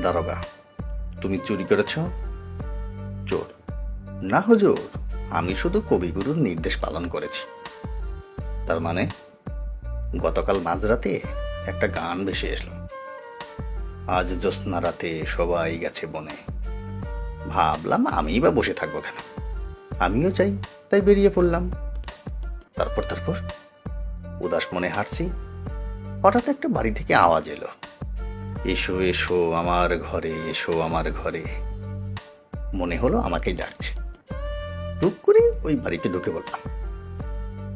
দারোগা, তুমি চুরি করেছ? চোর: না হুজুর, আমি শুধু কবিগুরুর নির্দেশ পালন করেছি। তার মানে? গতকাল মাঝরাতে একটা গান ভেসে এসলো, আজ জ্যোৎস্না রাতে সবাই গেছে বনে। ভাবলাম আমি বা বসে থাকবো কেন, আমিও চাই, তাই বেরিয়ে পড়লাম। তারপর তারপর উদাস মনে হাঁটছি, হঠাৎ একটা বাড়ি থেকে আওয়াজ এলো, এসো এসো আমার ঘরে, এসো আমার ঘরে। মনে হলো আমাকেই ডাকছে। টুক করে ওই বাড়িতে ঢুকে বললাম,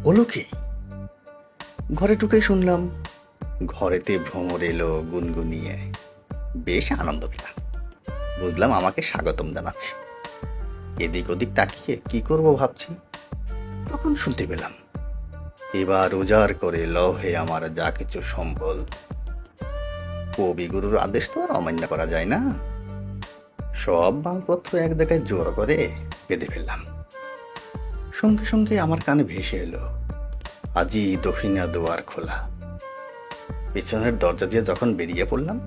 হলো কি? ঘরে ঢুকে শুনলাম ঘরেতে ভ্রমর এলো গুনগুনিয়ে, বেশ আনন্দ পেলাম। বুঝলাম আমাকে স্বাগতম জানাচ্ছে। এদিক ওদিক তাকিয়ে কি করব ভাবছি, তখন শুনতে পেলাম, এবার উজাড় করে লহে আমার যা কিছু সম্বল। কবিগুরুর আদেশ তো আর অমান্য করা যায় না। সব মালপত্র এক জায়গায় জোর করে বেঁধে ফেললাম। সঙ্গে সঙ্গে আমার কানে ভেসে এলো, আজই দক্ষিণা দুয়ার খোলা। পেছনের দরজা দিয়ে যখন বেরিয়ে পড়লাম,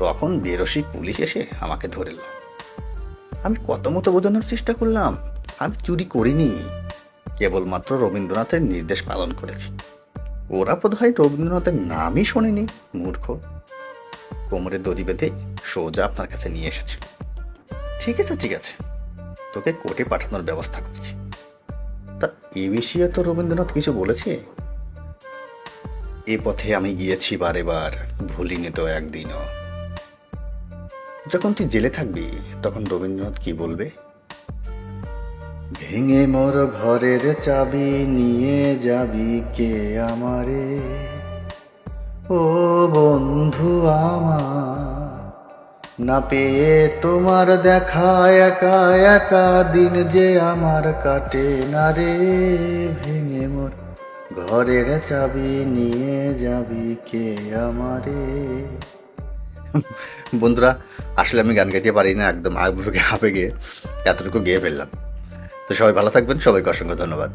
তখন বেরসিক পুলিশ এসে আমাকে ধরেল। আমি কত মতো বোঝানোর চেষ্টা করলাম আমি চুরি করিনি, কেবলমাত্র রবীন্দ্রনাথের নির্দেশ পালন করেছি। ওরা বোধহয় রবীন্দ্রনাথের নামই শোনেনি, মূর্খ। কোমরে দড়ি বেঁধে সোজা আপনার কাছে নিয়ে এসেছে। ঠিক আছে ঠিক আছে, তোকে কোর্টে পাঠানোর ব্যবস্থা করছি। তা এ বিষয়ে তো রবীন্দ্রনাথ কিছু বলেছে? এ পথে আমি গিয়েছি বারে বার, ভুলিনি তো একদিনও। যখন তুই জেলে থাকবি তখন রবীন্দ্রনাথ কি বলবে? ভেঙে মোর ঘরের চাবি নিয়ে যাবি কে আমারে, ও বন্ধু আমার, না পেয়ে তোমার দেখা একা একা দিন যে আমার কাটে না রে। ভেঙে মোর ঘরের চাবি নিয়ে যাবি কে আমারে। বন্ধুরা, আসলে আমি গান গাইতে পারি না, একদম আবেগে এতটুকু গেয়ে ফেললাম। তো সবাই ভালো থাকবেন, সবাইকে অসংখ্য ধন্যবাদ।